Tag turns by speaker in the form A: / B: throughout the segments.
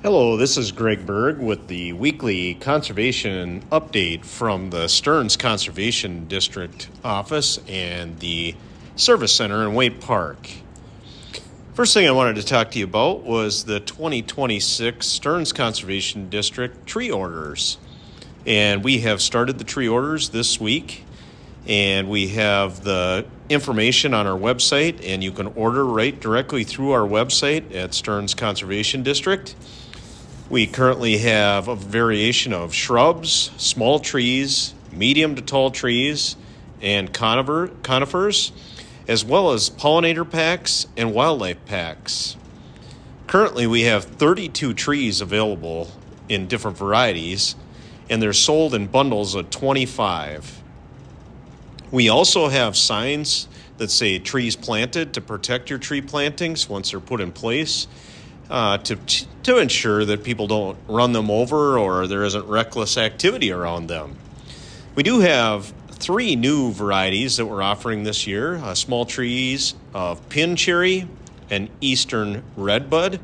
A: Hello, this is Greg Berg with the weekly conservation update from the Stearns Conservation District office and the Service Center in Waite Park. First thing I wanted to talk to you about was the 2026 Stearns Conservation District tree orders. And we have started the tree orders this week, and we have the information on our website, and you can order right directly through our website at Stearns Conservation District. We currently have a variation of shrubs, small trees, medium to tall trees, and conifers, as well as pollinator packs and wildlife packs. Currently, we have 32 trees available in different varieties, and they're sold in bundles of 25. We also have signs that say trees planted to protect your tree plantings once they're put in place. To ensure that people don't run them over or there isn't reckless activity around them. We do have 3 new varieties that we're offering this year, small trees of pin cherry and eastern redbud,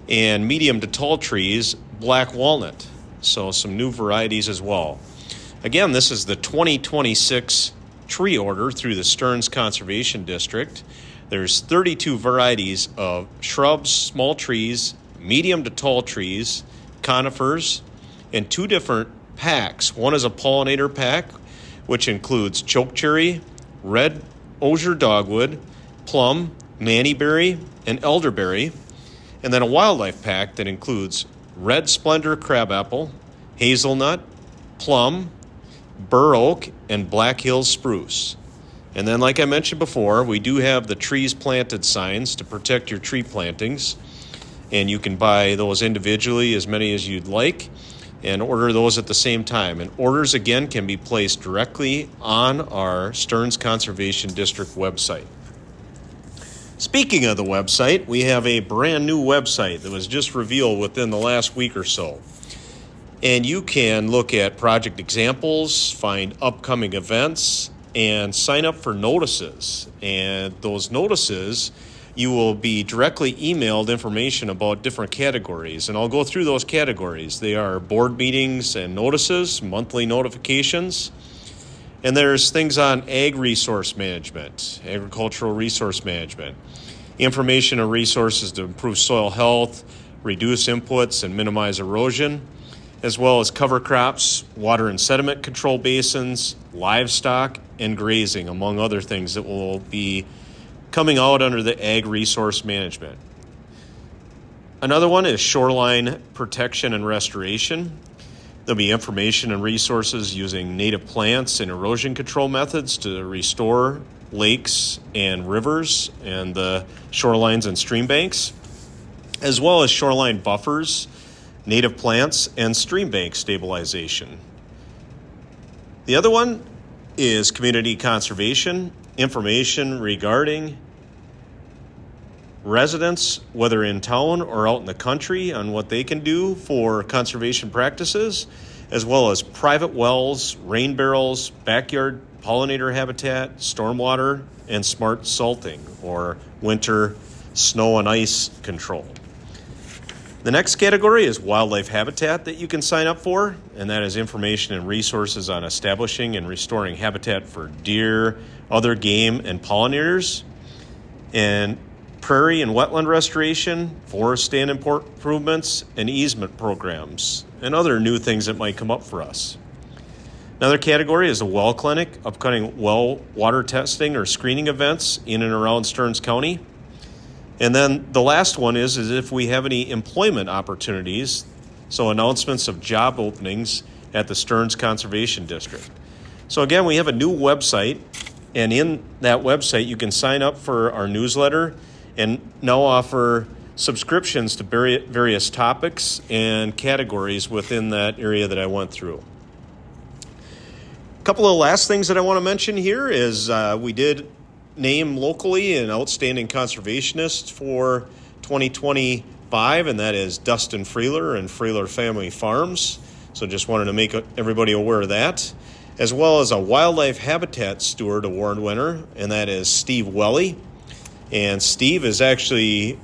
A: and medium to tall trees, black walnut. So some new varieties as well. Again, this is the 2026 tree order through the Stearns Conservation District. There's 32 varieties of shrubs, small trees, medium to tall trees, conifers, and 2 different packs. One is a pollinator pack, which includes chokecherry, red osier dogwood, plum, mannyberry, and elderberry, and then a wildlife pack that includes red splendor crabapple, hazelnut, plum, bur oak, and Black Hills spruce. And then, like I mentioned before, we do have the trees planted signs to protect your tree plantings. And you can buy those individually, as many as you'd like, and order those at the same time. And orders, again, can be placed directly on our Stearns Conservation District website. Speaking of the website, we have a brand new website that was just revealed within the last week or so. And you can look at project examples, find upcoming events, and sign up for notices. And those notices, you will be directly emailed information about different categories. And I'll go through those categories. They are board meetings and notices, monthly notifications. And there's things on ag resource management, agricultural resource management, information and resources to improve soil health, reduce inputs, and minimize erosion, as well as cover crops, water and sediment control basins, livestock, and grazing, among other things that will be coming out under the ag resource management. Another one is shoreline protection and restoration. There'll be information and resources using native plants and erosion control methods to restore lakes and rivers and the shorelines and stream banks, as well as shoreline buffers, native plants, and stream bank stabilization. The other one is community conservation, information regarding residents, whether in town or out in the country, on what they can do for conservation practices, as well as private wells, rain barrels, backyard pollinator habitat, stormwater, and smart salting, or winter snow and ice control. The next category is wildlife habitat that you can sign up for, and that is information and resources on establishing and restoring habitat for deer, other game, and pollinators, and prairie and wetland restoration, forest stand improvements, and easement programs, and other new things that might come up for us. Another category is a well clinic, upcoming well water testing or screening events in and around Stearns County. And then the last one is if we have any employment opportunities, so announcements of job openings at the Stearns Conservation District. So again, we have a new website, and in that website you can sign up for our newsletter and now offer subscriptions to various topics and categories within that area that I went through. A couple of last things that I want to mention here is we did name locally an outstanding conservationist for 2025, and that is Dustin Freeler and Freeler Family Farms. So just wanted to make everybody aware of that, as well as a Wildlife Habitat Steward Award winner, and that is Steve Welly. And Steve is actually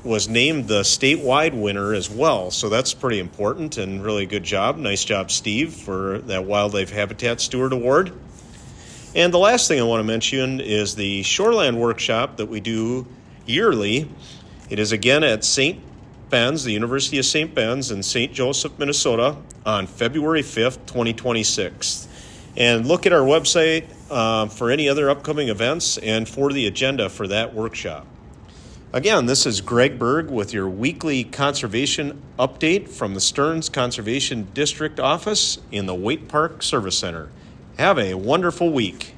A: was named the statewide winner as well. So that's pretty important and really good job. Nice job, Steve, for that Wildlife Habitat Steward Award. And the last thing I want to mention is the Shoreland Workshop that we do yearly. It is again at St. Ben's, the University of St. Ben's in St. Joseph, Minnesota, on February 5th, 2026. And look at our website for any other upcoming events and for the agenda for that workshop. Again, this is Greg Berg with your weekly conservation update from the Stearns Conservation District office in the Waite Park Service Center. Have a wonderful week.